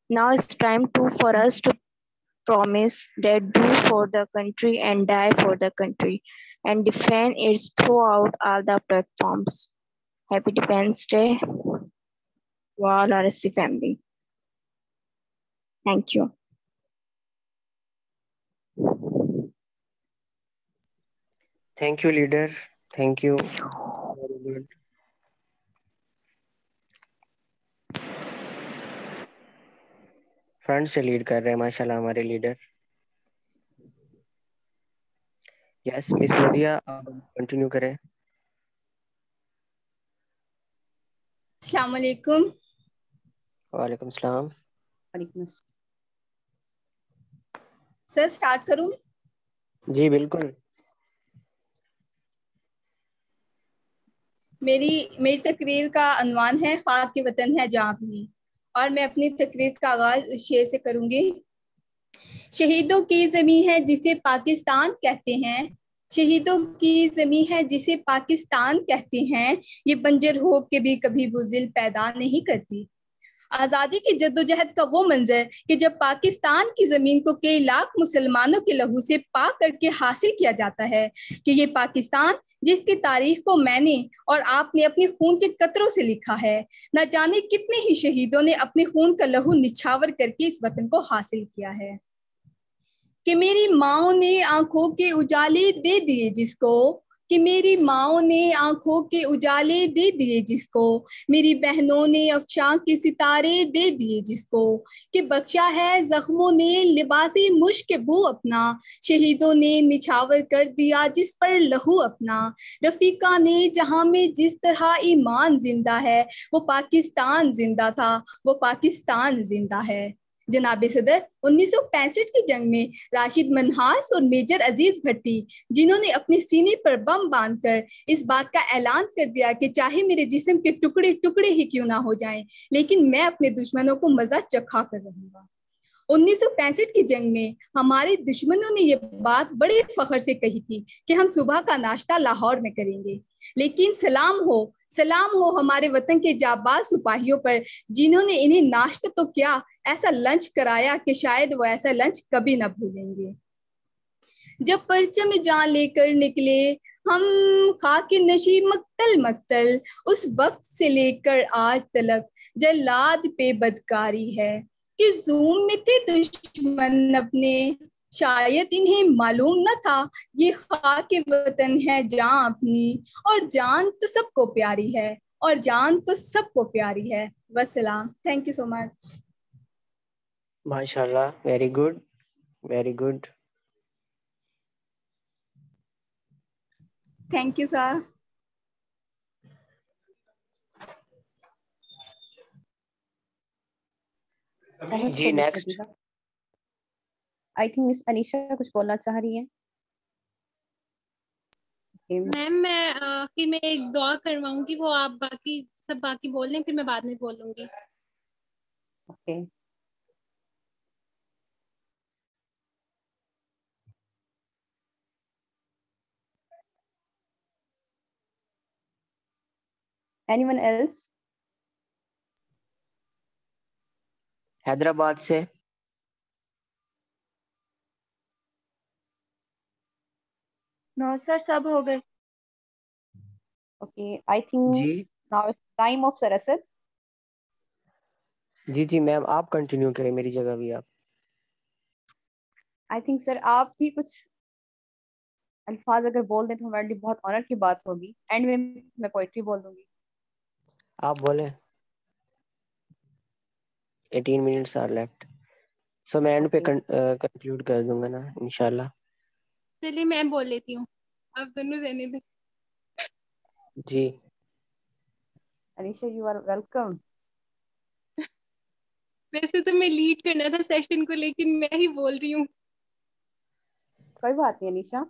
Now it's time for us to promise that do for the country and die for the country and defend it throughout all the platforms. Happy Defense Day to all RSC family. Thank you. Thank you, leader. Thank you. Very good. Front سے lead کر رہے ہیں ماشاء اللہ ہمارے leader. یس مس مدیہ آپ continue کریں. السلام علیکم. وعلیکم السلام. وعلیکم السلام. سر سٹارٹ کروں؟ جی بالکل. میری تقریر کا عنوان ہے خاک کے وطن ہے جہاں بھی، اور میں اپنی تقریر کا آغاز اس شعر سے کروں گی. شہیدوں کی زمین ہے جسے پاکستان کہتے ہیں، شہیدوں کی زمین ہے جسے پاکستان کہتے ہیں، یہ بنجر ہو کے بھی کبھی بزدل پیدا نہیں کرتی. آزادی کی جدوجہد کا وہ منظر کہ جب پاکستان کی زمین کو کئی لاکھ مسلمانوں کے لہو سے پاک کر کے حاصل کیا جاتا ہے، کہ یہ پاکستان جس کی تاریخ کو میں نے اور آپ نے اپنے خون کے قطروں سے لکھا ہے، نہ جانے کتنے ہی شہیدوں نے اپنے خون کا لہو نچھاور کر کے اس وطن کو حاصل کیا ہے. کہ میری ماؤں نے آنکھوں کے اجالے دے دیے جس کو، کہ میری ماؤں نے آنکھوں کے اجالے دے دیے جس کو، میری بہنوں نے افشاں کے ستارے دے دیے جس کو، کہ بخشا ہے زخموں نے لباسی مشک بو اپنا، شہیدوں نے نچھاور کر دیا جس پر لہو اپنا. رفیقہ نے جہاں میں جس طرح ایمان زندہ ہے، وہ پاکستان زندہ تھا، وہ پاکستان زندہ ہے. جناب صدر، 1965 کی جنگ میں راشد منہاس اور میجر عزیز بھٹی، جنہوں نے اپنے سینے پر بم باندھ کر اس بات کا اعلان کر دیا کہ چاہے میرے جسم کے ٹکڑے ٹکڑے ہی کیوں نہ ہو جائیں لیکن میں اپنے دشمنوں کو مزہ چکھا کر رہوں گا. 1965 کی جنگ میں ہمارے دشمنوں نے یہ بات بڑے فخر سے کہی تھی کہ ہم صبح کا ناشتہ لاہور میں کریں گے، لیکن سلام ہو ہمارے وطن کے جانباز سپاہیوں پر جنہوں نے انہیں ناشتہ تو کیا ایسا لنچ کرایا کہ شاید وہ ایسا لنچ کبھی نہ بھولیں گے. جب پرچم جان لے کر نکلے ہم خاک نشی مقتل مقتل، اس وقت سے لے کر آج تلک جلاد پہ بدکاری ہے، کہ زوم میں تھے دشمن اپنے شاید انہیں معلوم نہ تھا یہ خاک وطن ہے جان اپنی، اور جان تو سب کو پیاری ہے، اور جان تو سب کو پیاری ہے. والسلام. Thank you so much. ماشاء اللہ very good very good. Thank you sir. جی next. I think miss Anisha کچھ بولنا چاہ رہی ہیں. میم میں آخر میں ایک دعا کرواؤں گی، وہ آپ باقی بول لیں، پھر میں بعد میں بولوں گی. اوکے. Anyone else? حیدرآباد سے. No sir, سب ہو گئے. Okay, I think G now it's time of Sir Asad. جی میم آپ کنٹینیو کریں میری جگہ بھی آپ. I think سر آپ بھی کچھ الفاظ اگر بول دیں تو ہمارے لیے بہت آنر کی بات ہوگی. اینڈ میں پوئٹری بول دوں گی. آپ بولیں. 18 minutes are left. سو میں اینڈ پہ کنکلوڈ کر دوں گا نا انشاءاللہ. چلیے میں بول لیتی ہوں، آپ دونوں رہنے دیں. جی انیشا یو آر ویلکم. ویسے تو میں لیڈ کرنا تھا سیشن کو، لیکن میں ہی بول رہی ہوں. کوئی بات نہیں انیشا،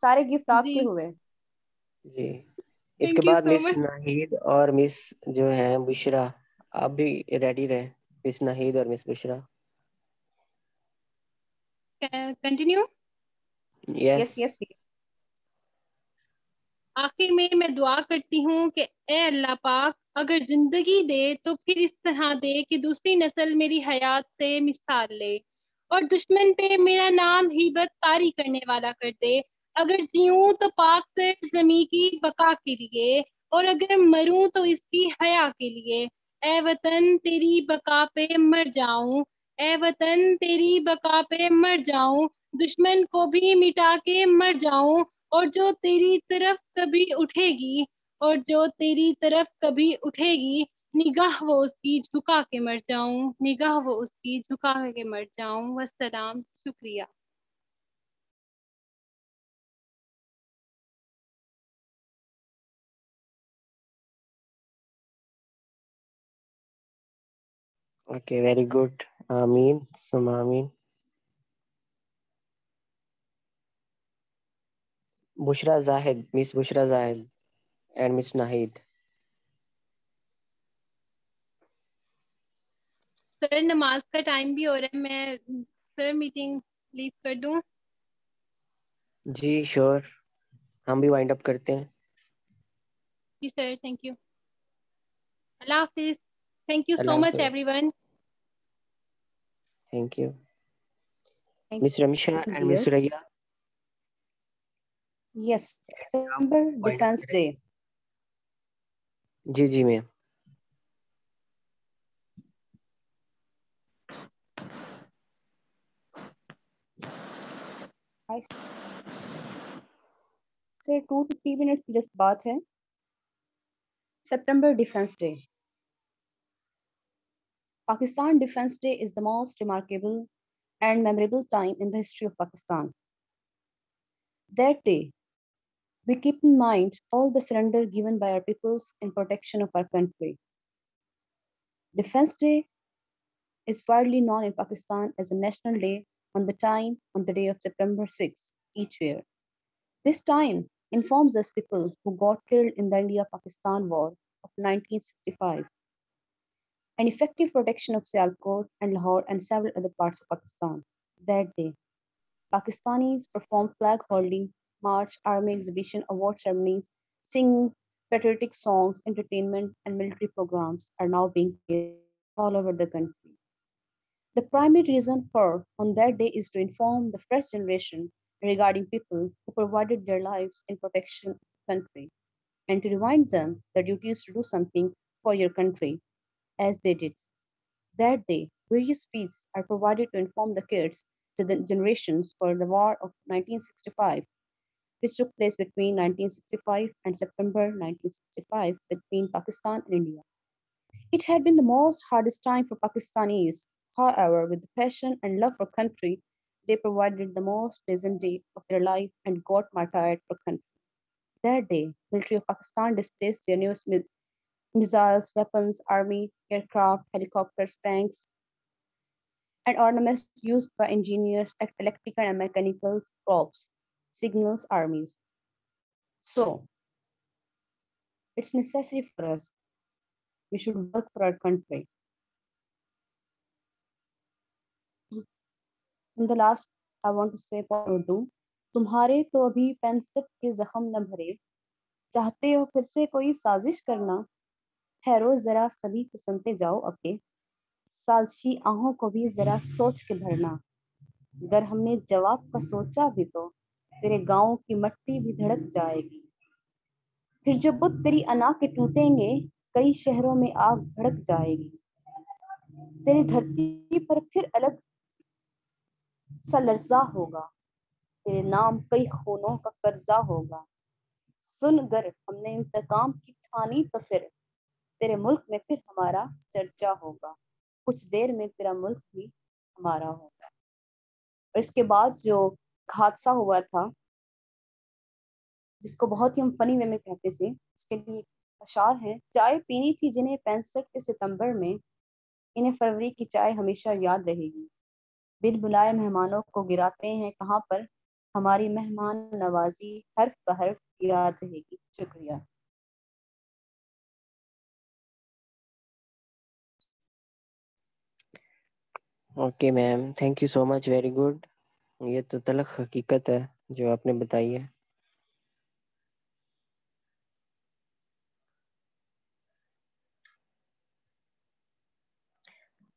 سارے گفٹ آپ جی کے ہوئے. جی. اس کے تھینک یو بعد سو مس مچ. ناہید اور مس جو ہیں بشرا، آپ بھی ریڈی رہیں. مس ناہید اور مس بشرا. کنٹینیو. یس. یس. آخر میں دعا کرتی ہوں کہ اے اللہ پاک اگر زندگی دے تو پھر اس طرح دے کہ دوسری نسل میری حیات سے مثال لے، اور دشمن پہ میرا نام ہیبت طاری کرنے والا کر دے۔ اگر جیوں تو پاک سر زمیں کی بقا کے لیے، اور اگر مروں تو اس کی حیا کے لیے۔ اے وطن تیری بقا پہ مر جاؤں، اے وطن تیری بقا پہ مر جاؤں، دشمن کو بھی مٹا کے مر جاؤں، اور جو تیری طرف کبھی اٹھے گی، اور جو تیری طرف کبھی اٹھے گی، نگاہ وہ اس کی جھکا کے مر جاؤں، نگاہ وہ اس کی جھکا کے مر جاؤں۔ والسلام، شکریہ۔ Okay, very good. Ameen, Suma Ameen. Bushra Zahid, Miss Bushra Zahid and Miss Nahid. سر نماز کا ٹائم بھی ہو رہا ہے، میں سر میٹنگ لیو کر دوں؟ جی شور، ہم بھی وائنڈ اپ کرتے ہیں. جی سر، تھینک یو، اللہ حافظ، تھینک یو سو اللہ مچ حافظ. Every one. Thank you. Thank Miss Ramisha you, and dear. Miss Raya. Yes, September Wind up Defense کریں. Day. جی جی ma'am. I say 2 to 3 minutes کی just بات ہے. September Defense Day. Pakistan Defense Day is the most remarkable and memorable time in the history of Pakistan. That day, we keep in mind all the surrender given by our peoples in protection of our country. Defense Day is widely known in Pakistan as a national day on the day of September 6 each year. This time informs us people who got killed in the India-Pakistan War of 1965 and effective protection of Sialkot and Lahore and several other parts of Pakistan. That day, Pakistanis perform flag holding, march, army exhibition, award ceremonies, singing patriotic songs, entertainment, and military programs are now being carried all over the country. The primary reason for on that day is to inform the fresh generation regarding people who provided their lives in protection of the country and to remind them the duty is to do something for your country as they did. That day, various speeches are provided to inform the kids to the generations for the war of 1965, which took place between 1965 and September 1965 between Pakistan and India. It had been the most hardest time for Pakistanis. However, with the passion and love for country, they provided the most pleasant day of their life and got martyred for country. That day, military of Pakistan displaced their newest missiles, weapons, army, aircraft, helicopters, tanks, and ornaments used by engineers, electrical and mechanical corps, signals, armies. So, it's necessary for us. We should work for our country. In the last, I want to say for Urdu, تمہارے تو ابھی پینسٹھ کے زخم نہ بھرے، چاہتے ہو پھر سے کوئی سازش کرنا، ٹھہرو ذرا سبھی کو سنتے جاؤ اپنے، سازشی آہوں کو بھی ذرا سوچ کے بھرنا، اگر ہم نے جواب کا سوچا بھی تو تیرے گاؤں کی مٹی بھی دھڑک جائے گی، پھر جو بت تیری انا کے ٹوٹیں گے کئی شہروں میں آگ بھڑک جائے گی، تیری دھرتی پر پھر الگ سا لرزہ ہوگا، تیرے نام کئی خونوں کا قرضہ ہوگا، سن گر ہم نے انتقام کی ٹھانی تو پھر تیرے ملک میں پھر ہمارا چرچا ہوگا، کچھ دیر میں تیرا ملک بھی ہمارا ہوگا۔ اور اس کے بعد جو حادثہ ہوا تھا جس کو بہت ہی ہم فنی وے میں کہتے تھے، اس کے لیے اشعار ہیں، چائے پینی تھی جنہیں 65 کے ستمبر میں، انہیں فروری کی چائے ہمیشہ یاد رہے گی، بن بلائے مہمانوں کو گراتے ہیں کہاں پر، ہماری مہمان نوازی حرف بحرف یاد رہے گی۔ شکریہ۔ Okay ma'am, thank you so much, very good. یہ تو تلخ حقیقت ہے جو آپ نے بتائی ہے.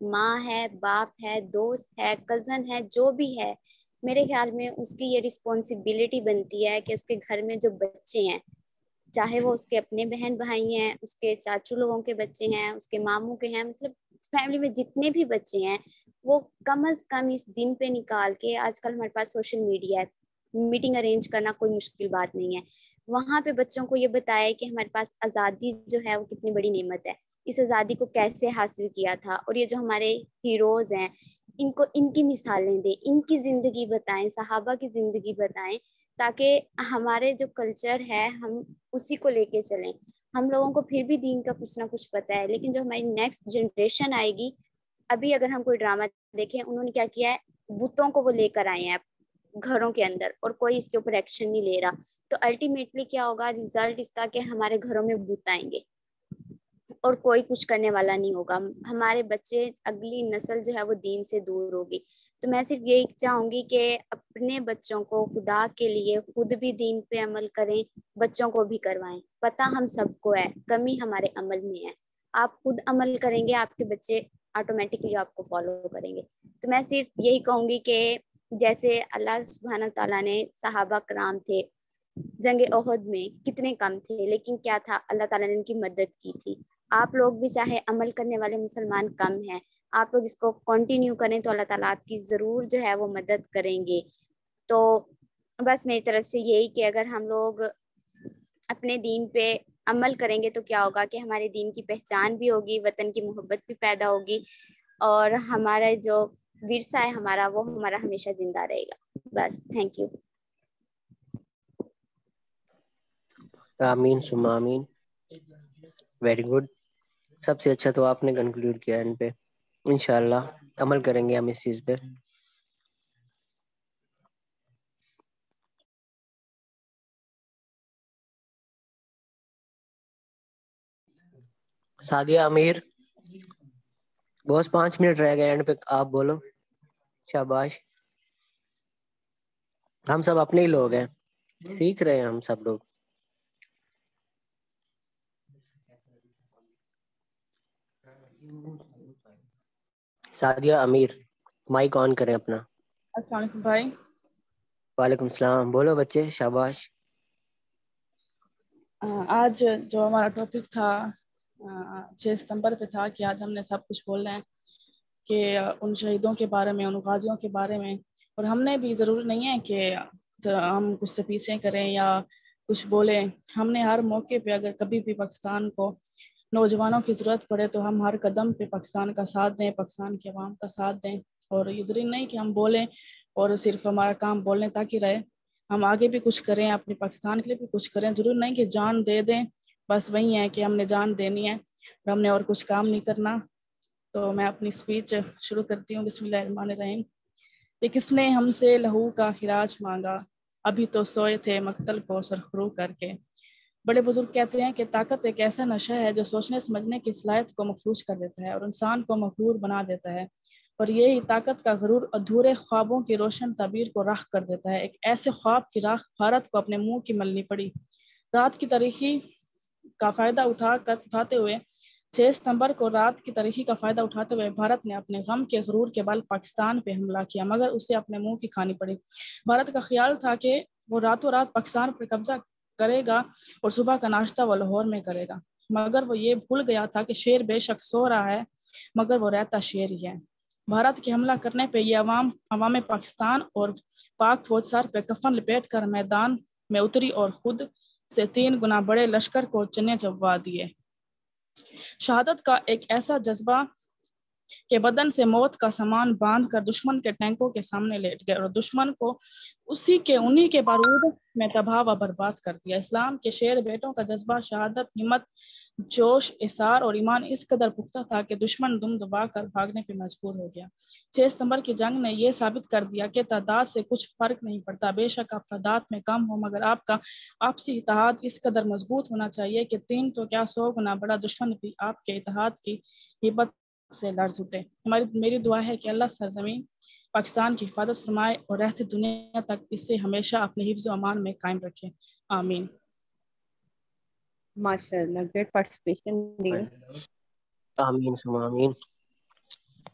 ماں ہے، باپ ہے، دوست ہے، کزن ہے، جو بھی ہے، میرے خیال میں اس کی یہ رسپانسبلٹی بنتی ہے کہ اس کے گھر میں جو بچے ہیں، چاہے وہ اس کے اپنے بہن بھائی ہیں، اس کے چاچو لوگوں کے بچے ہیں، اس کے ماموں کے ہیں، مطلب فیملی میں جتنے بھی بچے ہیں، وہ کم از کم اس دن پہ نکال کے، آج کل ہمارے پاس سوشل میڈیا ہے، میٹنگ ارینج کرنا کوئی مشکل بات نہیں ہے، وہاں پہ بچوں کو یہ بتائے کہ ہمارے پاس آزادی جو ہے وہ کتنی بڑی نعمت ہے، اس آزادی کو کیسے حاصل کیا تھا، اور یہ جو ہمارے ہیروز ہیں ان کو ان کی مثالیں دیں، ان کی زندگی بتائیں، صحابہ کی زندگی بتائیں، تاکہ ہمارے جو کلچر ہے ہم اسی کو لے کے چلیں. ہم لوگوں کو پھر بھی دین کا کچھ نہ کچھ پتہ ہے، لیکن جو ہماری نیکسٹ جنریشن آئے گی، ابھی اگر ہم کوئی ڈرامہ دیکھیں، انہوں نے کیا کیا ہے، بتوں کو وہ لے کر آئے ہیں گھروں کے اندر، اور کوئی اس کے اوپر ایکشن نہیں لے رہا. تو الٹیمیٹلی کیا ہوگا رزلٹ اس کا، کہ ہمارے گھروں میں بت آئیں گے اور کوئی کچھ کرنے والا نہیں ہوگا. ہمارے بچے، اگلی نسل جو ہے وہ دین سے دور ہوگی. تو میں صرف یہی چاہوں گی کہ اپنے بچوں کو خدا کے لیے خود بھی دین پہ عمل کریں، بچوں کو بھی کروائیں. پتہ ہم سب کو ہے، کمی ہمارے عمل میں ہے. آپ خود عمل کریں گے، آپ کے بچے آٹومیٹکلی آپ کو فالو کریں گے. تو میں صرف یہی کہوں گی کہ جیسے اللہ سبحانہ تعالیٰ نے، صحابہ کرام تھے جنگ احد میں کتنے کم تھے، لیکن کیا تھا، اللہ تعالیٰ نے ان کی مدد کی تھی. آپ لوگ بھی چاہے عمل کرنے والے مسلمان کم ہیں، آپ لوگ اس کو کنٹینیو کریں تو اللہ تعالیٰ آپ کی ضرور جو ہے وہ مدد کریں گے. تو بس میری طرف سے یہی کہ اگر ہم لوگ اپنے دین پہ عمل کریں گے تو کیا ہوگا کہ ہمارے دین کی پہچان بھی ہوگی، وطن کی محبت بھی پیدا ہوگی، اور ہمارا جو ورثہ ہے ہمارا، وہ ہمارا ہمیشہ زندہ رہے گا. بس تھینک یو. آمین ثم آمین. Very good. سب سے اچھا تو آپ نے کنکلوڈ کیا ان پہ. انشاءاللہ عمل کریں گے ہم اس چیز پہ. سعدیہ امیر، بس 5 منٹ رہ گئے اینڈ پہ، آپ بولو. شاباش. ہم سب اپنے ہی لوگ ہیں، سیکھ رہے ہیں ہم سب لوگ. سعدیہ امیر، مائک آن کریں اپنا. السلام علیکم بھائی. وعلیکم السلام. بولو بچے، شاباش. آج جو ہمارا ٹاپک تھا 6 ستمبر پہ تھا کہ آج ہم نے سب کچھ بولنا ہے کہ ان شہیدوں کے بارے میں، ان غازیوں کے بارے میں. اور ہم نے بھی ضروری نہیں ہے کہ ہم کچھ سے پیچھے کریں یا کچھ بولیں. ہم نے ہر موقع پہ، اگر کبھی بھی پاکستان کو نوجوانوں کی ضرورت پڑے تو ہم ہر قدم پہ پاکستان کا ساتھ دیں، پاکستان کے عوام کا ساتھ دیں. اور یہ ضروری نہیں کہ ہم بولیں اور صرف ہمارا کام بولنے تک ہی رہے. ہم آگے بھی کچھ کریں، اپنے پاکستان کے لیے بھی کچھ کریں. ضرور نہیں کہ جان دے دیں، بس وہی ہے کہ ہم نے جان دینی ہے اور ہم نے اور کچھ کام نہیں کرنا. تو میں اپنی سپیچ شروع کرتی ہوں. بسم اللہ الرحمن الرحیم. کہ کس نے ہم سے لہو کا خراج مانگا، ابھی تو سوئے تھے مقتل کو سرخرو کر کے. بڑے بزرگ کہتے ہیں کہ طاقت ایک ایسا نشہ ہے جو سوچنے سمجھنے کی صلاحیت کو مفلوج کر دیتا ہے اور انسان کو مغرور بنا دیتا ہے. اور یہی طاقت کا غرور ادھورے خوابوں کی روشن تعبیر کو راہ کر دیتا ہے. ایک ایسے خواب کی راہ بھارت کو اپنے منہ کی ملنی پڑی. رات کی تاریخی کا فائدہ اٹھاتے ہوئے 6 ستمبر کو رات کی تاریخی کا فائدہ اٹھاتے ہوئے بھارت نے اپنے غم کے غرور کے بل پاکستان پہ حملہ کیا، مگر اسے اپنے منہ کی کھانی پڑی. بھارت کا خیال تھا کہ وہ راتوں رات پاکستان پر قبضہ کرے گا اور صبح کا ناشتہ وہ لاہور میں کرے گا، مگر وہ یہ بھول گیا تھا کہ شیر بے شک سو رہا ہے مگر وہ رہتا شیر ہی ہے. بھارت کے حملہ کرنے پہ یہ عوام پاکستان اور پاک فوج سر پہ کفن لپیٹ کر میدان میں اتری اور خود سے 3 گنا بڑے لشکر کو چنے چبوا دیے. شہادت کا ایک ایسا جذبہ کہ بدن سے موت کا سامان باندھ کر دشمن کے ٹینکوں کے سامنے لیٹ گئے اور دشمن کو انہی کے بارود میں تباہ و برباد کر دیا. اسلام کے شیر بیٹوں کا جذبہ، شہادت، ہمت، جوش، اصرار اور ایمان اس قدر پختہ تھا کہ دشمن دم دبا کر بھاگنے پہ مجبور ہو گیا. 6 ستمبر کی جنگ نے یہ ثابت کر دیا کہ تعداد سے کچھ فرق نہیں پڑتا. بے شک آپ تعداد میں کم ہو مگر آپ کا آپسی اتحاد اس قدر مضبوط ہونا چاہیے کہ 3 تو کیا 100 گنا بڑا دشمن بھی آپ کے اتحاد کی ہیبت سے لرز اٹھے. میری دعا ہے کہ اللہ سرزمین پاکستان کی حفاظت فرمائے اور رہتی دنیا تک اسے ہمیشہ اپنے حفظ و امان میں قائم رکھے. آمین. ماشاء اللہ، گریٹ پارٹیسپیشن. آمین ثم آمین.